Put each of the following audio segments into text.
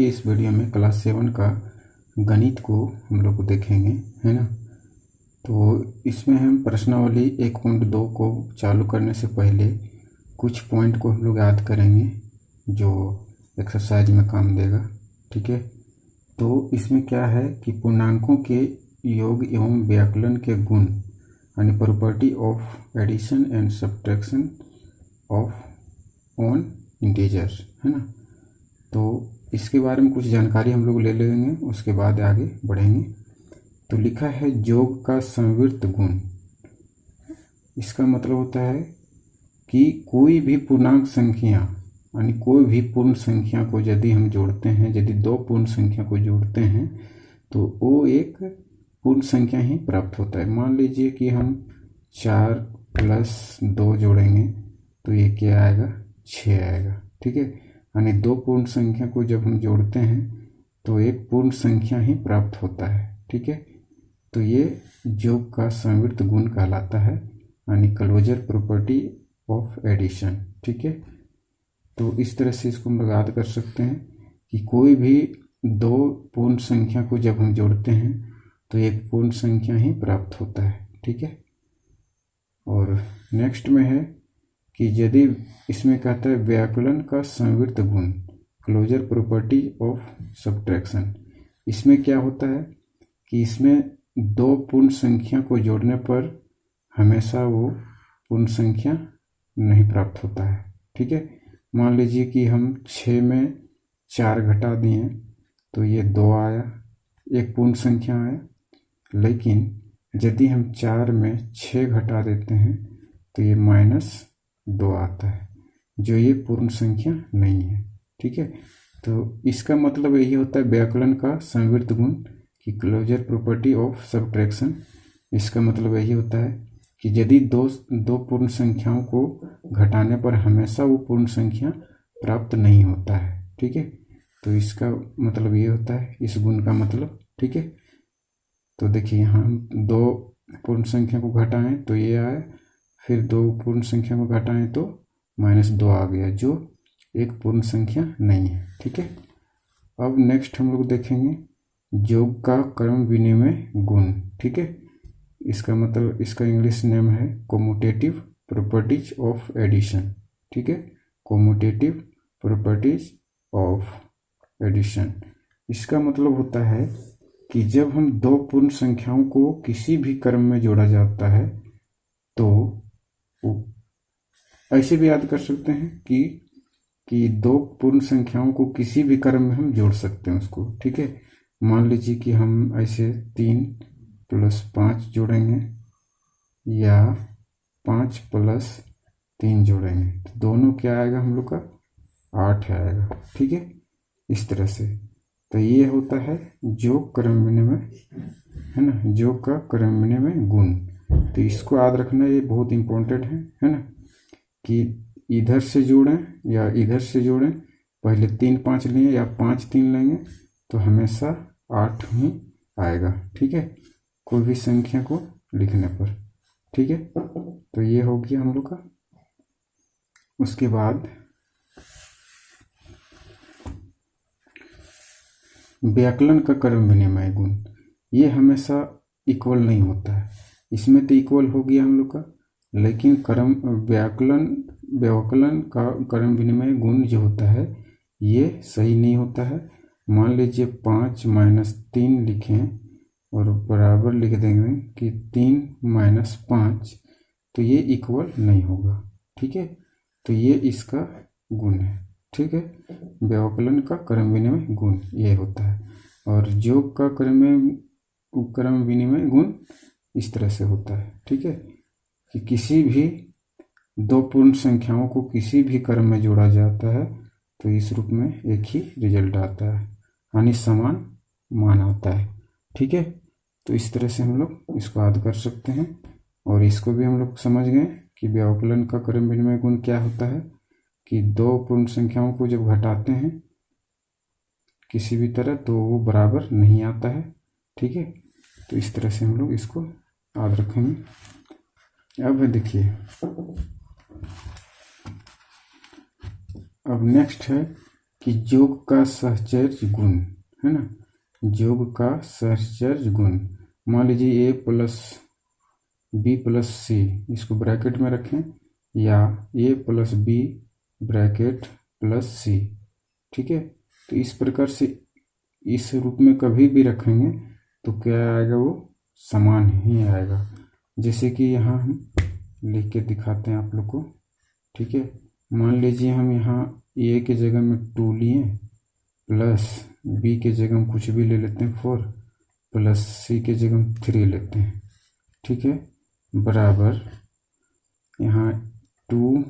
के इस वीडियो में क्लास 7 का गणित को हम लोग देखेंगे, है ना। तो इसमें हम प्रश्नावली 1.2 को चालू करने से पहले कुछ पॉइंट को हम लोग याद करेंगे जो एक्सरसाइज में काम देगा, ठीक है। तो इसमें क्या है कि पूर्णांकों के योग एवं व्याकलन के गुण यानी property of addition and subtraction of on integers, है ना। तो इसके बारे में कुछ जानकारी हम लोग ले लेंगे, उसके बाद आगे बढ़ेंगे। तो लिखा है योग का संवृत्त गुण। इसका मतलब होता है कि कोई भी पूर्णांक संख्या यानी कोई भी पूर्ण संख्या को यदि हम जोड़ते हैं, यदि दो पूर्ण संख्या को जोड़ते हैं तो वो एक पूर्ण संख्या ही प्राप्त होता है। मान लीजिए कि हम 4 + 2 जोड़ेंगे तो ये क्या आएगा, 6 आएगा, ठीक है। यानी दो पूर्ण संख्या को जब हम जोड़ते हैं तो एक पूर्ण संख्या ही प्राप्त होता है, ठीक है। तो ये योग का संवृत्त गुण कहलाता है यानी क्लोजर प्रॉपर्टी ऑफ एडिशन, ठीक है। तो इस तरह से इसको हम लोग याद कर सकते हैं कि कोई भी दो पूर्ण संख्या को जब हम जोड़ते हैं तो एक पूर्ण संख्या ही प्राप्त होता है, ठीक है। और नेक्स्ट में है कि यदि इसमें कहता है व्याकलन का संवृत्त गुण क्लोजर प्रॉपर्टी ऑफ सब्ट्रैक्शन। इसमें क्या होता है कि इसमें दो पूर्ण संख्या को जोड़ने पर हमेशा वो पूर्ण संख्या नहीं प्राप्त होता है, ठीक है। मान लीजिए कि हम 6 में 4 घटा दिए तो ये 2 आया, एक पूर्ण संख्या आया। लेकिन यदि हम 4 में 6 घटा देते हैं तो ये -2 आता है, जो ये पूर्ण संख्या नहीं है, ठीक है। तो इसका मतलब यही होता है व्याकलन का संवृत्त गुण कि क्लोजर प्रॉपर्टी ऑफ सब्ट्रैक्शन। इसका मतलब यही होता है कि यदि दो पूर्ण संख्याओं को घटाने पर हमेशा वो पूर्ण संख्या प्राप्त नहीं होता है, ठीक है। तो इसका मतलब ये होता है इस गुण का मतलब, ठीक है। तो देखिए यहाँ हम दो पूर्ण संख्या को घटाएं तो ये आए, फिर दो पूर्ण संख्या को घटाएं तो -2 आ गया, जो एक पूर्ण संख्या नहीं है, ठीक है। अब नेक्स्ट हम लोग देखेंगे योग का क्रम विनिमय गुण, ठीक है। इसका मतलब इसका इंग्लिश नेम है कम्यूटेटिव प्रॉपर्टीज ऑफ एडिशन, ठीक है। Commutative properties of addition. इसका मतलब होता है कि जब हम दो पूर्ण संख्याओं को किसी भी क्रम में जोड़ा जाता है तो ऐसे भी याद कर सकते हैं कि दो पूर्ण संख्याओं को किसी भी क्रम में हम जोड़ सकते हैं उसको, ठीक है। मान लीजिए कि हम ऐसे 3 + 5 जोड़ेंगे या 5 + 3 जोड़ेंगे तो दोनों क्या आएगा हम लोग का 8 आएगा, ठीक है। इस तरह से तो ये होता है योग क्रम विनिमय, है ना, योग का क्रम विनिमय गुण। तो इसको याद रखना, ये बहुत इंपॉर्टेंट है ना, कि इधर से जोड़ें या इधर से जोड़ें, पहले 3 5 लें या 5 3 लेंगे तो हमेशा 8 ही आएगा, ठीक है, कोई भी संख्या को लिखने पर, ठीक है। तो ये हो गया हम लोग का। उसके बाद व्याकलन का क्रम विनिमय गुण, ये हमेशा इक्वल नहीं होता है। इसमें तो इक्वल हो गया हम लोग का, लेकिन व्याकलन का क्रम विनिमय गुण जो होता है ये सही नहीं होता है। मान लीजिए 5 - 3 लिखें और बराबर लिख देंगे कि 3 - 5, तो ये इक्वल नहीं होगा, ठीक है। तो ये इसका गुण है, ठीक है। व्याकलन का क्रम विनिमय गुण ये होता है। और योग का क्रम विनिमय गुण इस तरह से होता है, ठीक है, कि किसी भी दो पूर्ण संख्याओं को किसी भी क्रम में जोड़ा जाता है तो इस रूप में एक ही रिजल्ट आता है यानी समान मान आता है, ठीक है। तो इस तरह से हम लोग इसको याद कर सकते हैं। और इसको भी हम लोग समझ गए कि व्याकलन का क्रम विनिमय गुण क्या होता है कि दो पूर्ण संख्याओं को जब घटाते हैं किसी भी तरह तो वो बराबर नहीं आता है, ठीक है। तो इस तरह से हम लोग इसको याद रखेंगे। अब देखिए, अब नेक्स्ट है कि योग का सहचर्य गुण है ना, योग का सहचर्य गुण, मान लीजिए ए प्लस बी प्लस सी, इसको ब्रैकेट में रखें, या ए प्लस बी ब्रैकेट प्लस सी, ठीक है। तो इस प्रकार से इस रूप में कभी भी रखेंगे तो क्या आएगा, वो समान ही आएगा। जैसे कि यहाँ हम लिख के दिखाते हैं आप लोग को, ठीक है। मान लीजिए हम यहाँ ए के जगह में 2 लिए, प्लस बी के जगह हम कुछ भी ले लेते हैं 4, प्लस सी के जगह हम 3 लेते हैं, ठीक है, बराबर यहाँ 2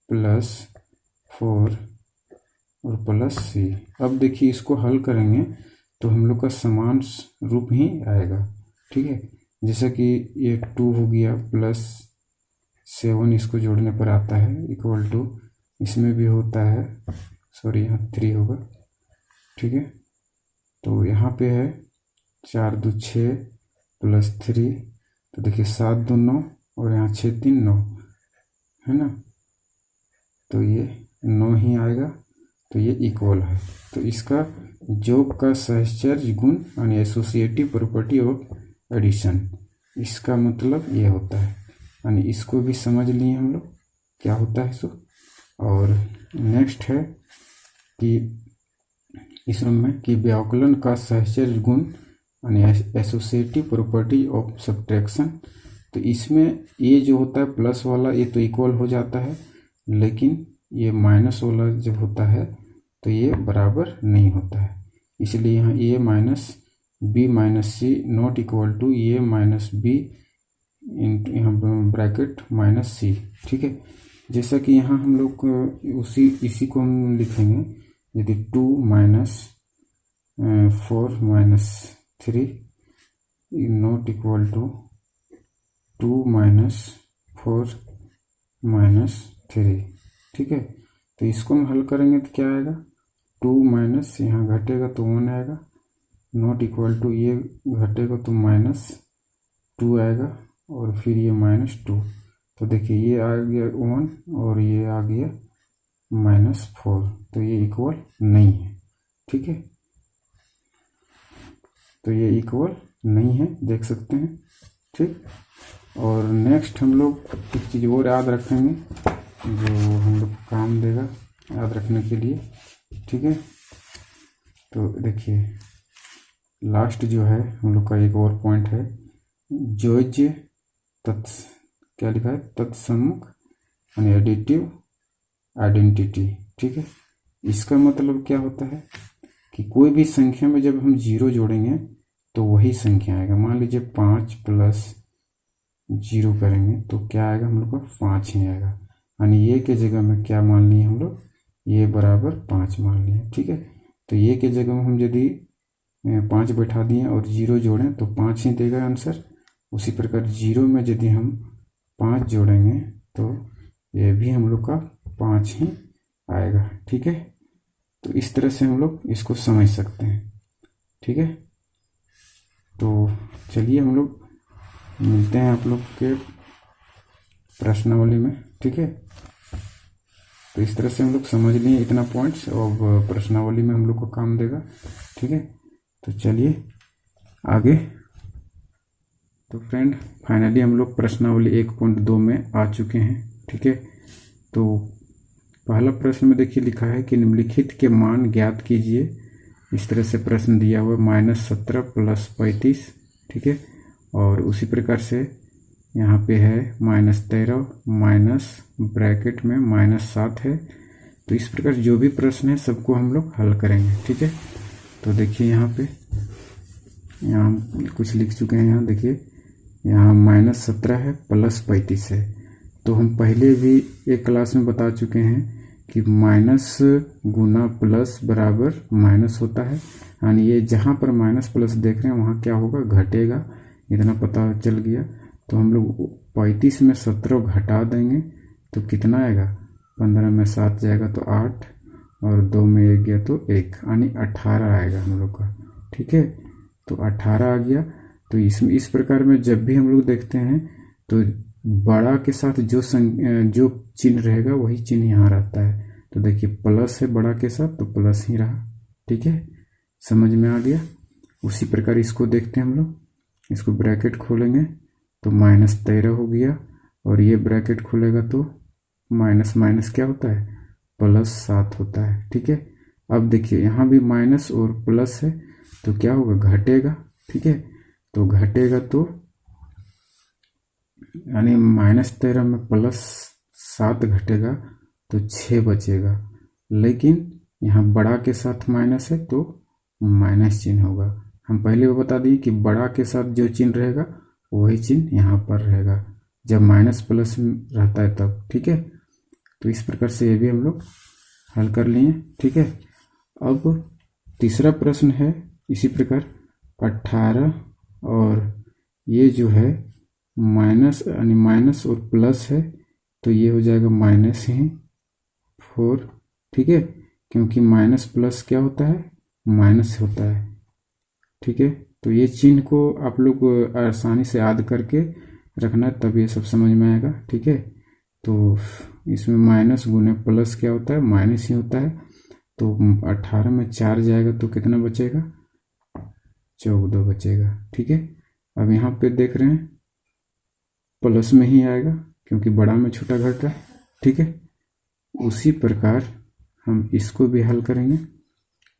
प्लस 4 और प्लस सी। अब देखिए इसको हल करेंगे तो हम लोग का समान रूप ही आएगा, ठीक है। जैसा कि ये 2 हो गया प्लस 7, इसको जोड़ने पर आता है इक्वल टू, इसमें भी होता है, सॉरी यहाँ 3 होगा, ठीक है। तो यहाँ पे है 4 2 6 प्लस 3, तो देखिए 7 2 9 और यहाँ 6 3 9 है ना, तो ये 9 ही आएगा, तो ये इक्वल है। तो इसका योग का सहचर्य गुण यानी एसोसिएटिव प्रॉपर्टी ऑफ एडिशन, इसका मतलब ये होता है, यानी इसको भी समझ लिए हम लोग क्या होता है सो। और नेक्स्ट है कि इस रूम में कि व्याकलन का सहचर्य गुण यानी एसोसिएटिव प्रॉपर्टी ऑफ सब्ट्रैक्शन, तो इसमें ये जो होता है प्लस वाला ये तो इक्वल हो जाता है, लेकिन ये माइनस वाला जब होता है तो ये बराबर नहीं होता है, इसलिए यहाँ A minus B minus C not equal to A minus B into यहाँ ब्रैकेट माइनस सी, ठीक है। जैसा कि यहाँ हम लोग इसी को हम लिखेंगे, यदि 2 minus 4 minus 3 not equal to 2 minus 4 minus 3, ठीक है। तो इसको हम हल करेंगे तो क्या आएगा, 2 माइनस यहाँ घटेगा तो 1 आएगा, नॉट इक्वल टू ये घटेगा तो माइनस 2 आएगा, और फिर ये माइनस 2, तो देखिए ये आ गया 1 और ये आ गया माइनस 4, तो ये इक्वल नहीं है, ठीक है। तो ये इक्वल नहीं है, देख सकते हैं, ठीक। और नेक्स्ट हम लोग एक चीज़ और याद रखेंगे जो हम लोग काम देगा याद रखने के लिए, ठीक है। तो देखिए लास्ट जो है हम लोग का एक और पॉइंट है, जोज्य क्या लिखा है, तत्सम्मुख यानी एडिटिव आइडेंटिटी, ठीक है। इसका मतलब क्या होता है कि कोई भी संख्या में जब हम 0 जोड़ेंगे तो वही संख्या आएगा। मान लीजिए 5 प्लस 0 करेंगे तो क्या आएगा, हम लोग का 5 ही आएगा, यानी ये के जगह में क्या मान लिए हम लोग, ये बराबर 5 मान लिए, ठीक है। तो ये के जगह में हम यदि 5 बैठा दिए और 0 जोड़ें तो 5 ही देगा आंसर। उसी प्रकार 0 में यदि हम 5 जोड़ेंगे तो ये भी हम लोग का 5 ही आएगा, ठीक है। तो इस तरह से हम लोग इसको समझ सकते हैं, ठीक है। तो चलिए हम लोग मिलते हैं आप लोग के प्रश्नावली में, ठीक है। तो इस तरह से हम लोग समझ लिए इतना पॉइंट्स, और प्रश्नावली में हम लोग को काम देगा, ठीक है। तो चलिए आगे। तो फ्रेंड फाइनली हम लोग प्रश्नावली 1.2 में आ चुके हैं, ठीक है। तो पहला प्रश्न में देखिए लिखा है कि निम्नलिखित के मान ज्ञात कीजिए। इस तरह से प्रश्न दिया हुआ है, -17 + 35, ठीक है। और उसी प्रकार से यहाँ पे है -13 माइनस ब्रैकेट में -7 है। तो इस प्रकार जो भी प्रश्न है सबको हम लोग हल करेंगे, ठीक है। तो देखिए यहाँ पे कुछ लिख चुके हैं, यहाँ देखिए यहाँ -17 है प्लस 35 है। तो हम पहले भी एक क्लास में बता चुके हैं कि माइनस गुना प्लस बराबर माइनस होता है, यानी ये जहाँ पर माइनस प्लस देख रहे हैं वहाँ क्या होगा, घटेगा, इतना पता चल गया। तो हम लोग 35 में 17 घटा देंगे तो कितना आएगा, 15 में 7 जाएगा तो 8, और 2 में 1 गया तो 1, यानी 18 आएगा हम लोग का, ठीक है। तो 18 आ गया। तो इसमें इस प्रकार में जब भी हम लोग देखते हैं तो बड़ा के साथ जो चिन्ह रहेगा वही चिन्ह यहाँ रहता है। तो देखिए प्लस है बड़ा के साथ तो प्लस ही रहा, ठीक है, समझ में आ गया। उसी प्रकार इसको देखते हैं हम लोग, इसको ब्रैकेट खोलेंगे तो -13 हो गया, और ये ब्रैकेट खुलेगा तो माइनस माइनस क्या होता है, +7 होता है, ठीक है। अब देखिए यहाँ भी माइनस और प्लस है तो क्या होगा, घटेगा, ठीक है। तो घटेगा तो यानी -13 में +7 घटेगा तो 6 बचेगा, लेकिन यहाँ बड़ा के साथ माइनस है तो माइनस चिन्ह होगा। हम पहले वो बता दिए कि बड़ा के साथ जो चिन्ह रहेगा वही चिन्ह यहाँ पर रहेगा जब माइनस प्लस रहता है तब, ठीक है। तो इस प्रकार से ये भी हम लोग हल कर लिए, ठीक है। अब तीसरा प्रश्न है इसी प्रकार 18, और ये जो है माइनस यानी माइनस और प्लस है तो ये हो जाएगा -4, ठीक है, क्योंकि माइनस प्लस क्या होता है, माइनस होता है, ठीक है। तो ये चिन्ह को आप लोग आसानी से याद करके रखना, तब ये सब समझ में आएगा, ठीक है। तो इसमें माइनस गुने प्लस क्या होता है, माइनस ही होता है। तो 18 में 4 जाएगा तो कितना बचेगा, 14 बचेगा, ठीक है। अब यहाँ पे देख रहे हैं प्लस में ही आएगा क्योंकि बड़ा में छोटा घट रहा है, ठीक है। उसी प्रकार हम इसको भी हल करेंगे,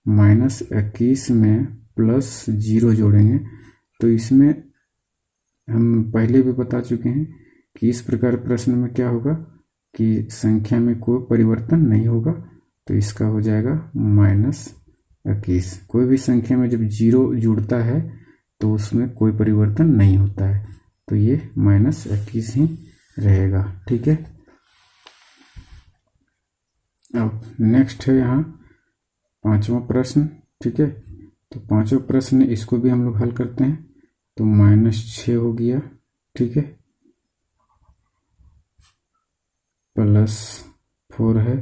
-21 में +0 जोड़ेंगे तो इसमें हम पहले भी बता चुके हैं कि इस प्रकार प्रश्न में क्या होगा कि संख्या में कोई परिवर्तन नहीं होगा, तो इसका हो जाएगा -21। कोई भी संख्या में जब 0 जुड़ता है तो उसमें कोई परिवर्तन नहीं होता है, तो ये -21 ही रहेगा, ठीक है। अब नेक्स्ट है यहाँ 5वां प्रश्न, ठीक है। तो 5वां प्रश्न इसको भी हम लोग हल करते हैं, तो -6 हो गया, ठीक है, +4 है,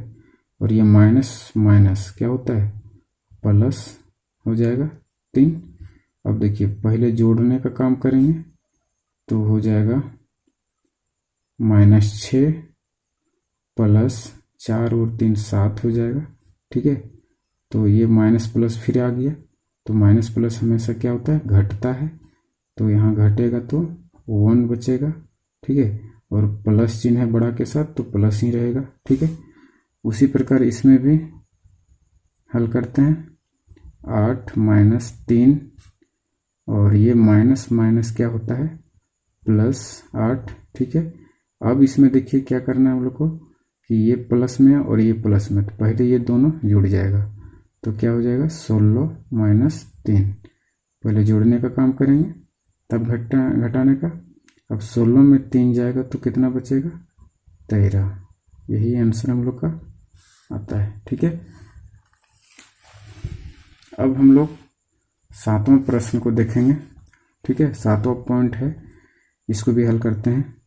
और ये माइनस माइनस क्या होता है, प्लस हो जाएगा 3। अब देखिए पहले जोड़ने का काम करेंगे तो हो जाएगा -6 +4 और 3 7 हो जाएगा, ठीक है। तो ये माइनस प्लस फिर आ गया, तो माइनस प्लस हमेशा क्या होता है, घटता है, तो यहाँ घटेगा तो 1 बचेगा, ठीक है, और प्लस चिन्ह है बड़ा के साथ तो प्लस ही रहेगा, ठीक है। उसी प्रकार इसमें भी हल करते हैं, 8 -3, और ये माइनस माइनस क्या होता है, +8, ठीक है। अब इसमें देखिए क्या करना है हम लोग को कि ये प्लस में और ये प्लस में, तो पहले ये दोनों जुड़ जाएगा तो क्या हो जाएगा, 16 -3। पहले जोड़ने का काम करेंगे तब घटाने का। अब 16 में 3 जाएगा तो कितना बचेगा, 13। यही आंसर हम लोग का आता है, ठीक है। अब हम लोग 7वां प्रश्न को देखेंगे, ठीक है। 7वां पॉइंट है, इसको भी हल करते हैं।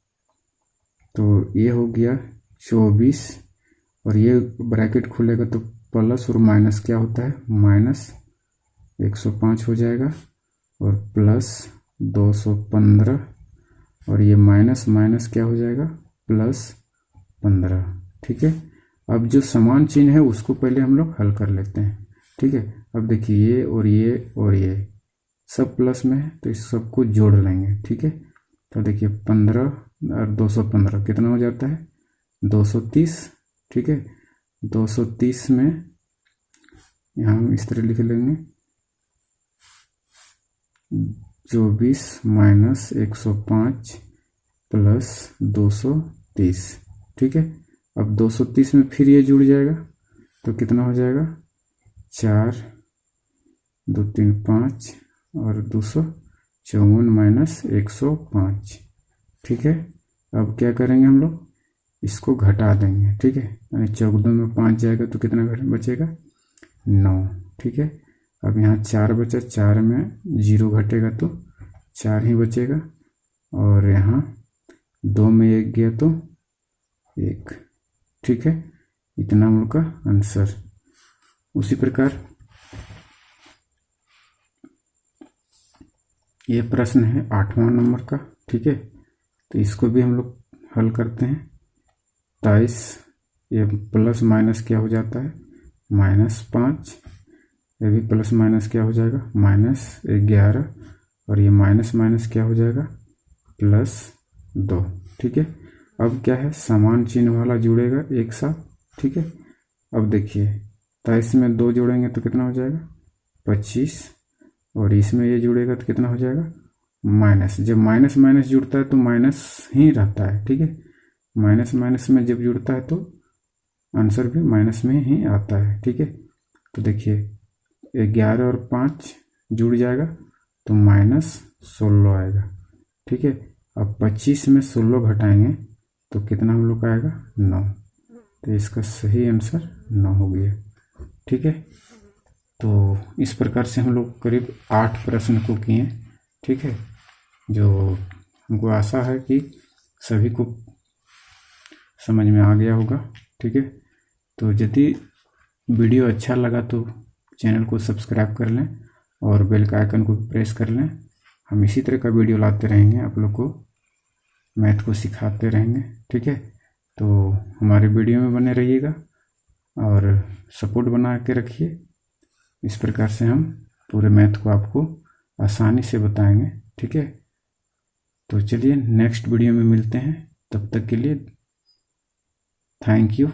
तो ये हो गया 24, और ये ब्रैकेट खुलेगा तो प्लस और माइनस क्या होता है, -105 हो जाएगा, और +215, और ये माइनस माइनस क्या हो जाएगा, +15, ठीक है। अब जो समान चिन्ह है उसको पहले हम लोग हल कर लेते हैं, ठीक है। अब देखिए ये और ये और ये सब प्लस में है तो इस सबको जोड़ लेंगे, ठीक है। तो देखिए 15 और 215 कितना हो जाता है, 230, ठीक है। 230 में यहाँ हम इस तरह लिख लेंगे 24 -105 +230, ठीक है। अब 230 में फिर ये जुड़ जाएगा तो कितना हो जाएगा, 4 2 3 5 और 254 -105, ठीक है। अब क्या करेंगे हम लोग, इसको घटा देंगे, ठीक है, यानी 14 में 5 जाएगा तो कितना बचेगा, 9, ठीक है। अब यहाँ 4 बचा, 4 में 0 घटेगा तो 4 ही बचेगा, और यहाँ 2 में 1 गया तो 1, ठीक है। इतना हम लोग का आंसर। उसी प्रकार ये प्रश्न है 8वां नंबर का, ठीक है। तो इसको भी हम लोग हल करते हैं। 23 ये प्लस माइनस क्या हो जाता है, -5, ये भी प्लस माइनस क्या हो जाएगा, -11, और ये माइनस माइनस क्या हो जाएगा, +2। ठीक है, अब क्या है, समान चिन्ह वाला जुड़ेगा एक साथ। ठीक है, अब देखिए 23 में 2 जोड़ेंगे तो कितना हो जाएगा, 25, और इसमें ये जुड़ेगा तो कितना हो जाएगा, माइनस। जब माइनस माइनस जुड़ता है तो माइनस ही रहता है। ठीक है, माइनस माइनस में जब जुड़ता है तो आंसर भी माइनस में ही आता है। ठीक है, तो देखिए 11 और 5 जुड़ जाएगा तो -16 आएगा। ठीक है, अब 25 में 16 घटाएंगे तो कितना हम लोग का आएगा, 9। तो इसका सही आंसर 9 हो गया। ठीक है, तो इस प्रकार से हम लोग करीब 8 प्रश्न को किए। ठीक है, जो हमको आशा है कि सभी को समझ में आ गया होगा। ठीक है, तो यदि वीडियो अच्छा लगा तो चैनल को सब्सक्राइब कर लें और बेल का आइकन को प्रेस कर लें। हम इसी तरह का वीडियो लाते रहेंगे, आप लोग को मैथ को सिखाते रहेंगे। ठीक है, तो हमारे वीडियो में बने रहिएगा और सपोर्ट बना के रखिए। इस प्रकार से हम पूरे मैथ को आपको आसानी से बताएंगे। ठीक है, तो चलिए नेक्स्ट वीडियो में मिलते हैं, तब तक के लिए थैंक यू।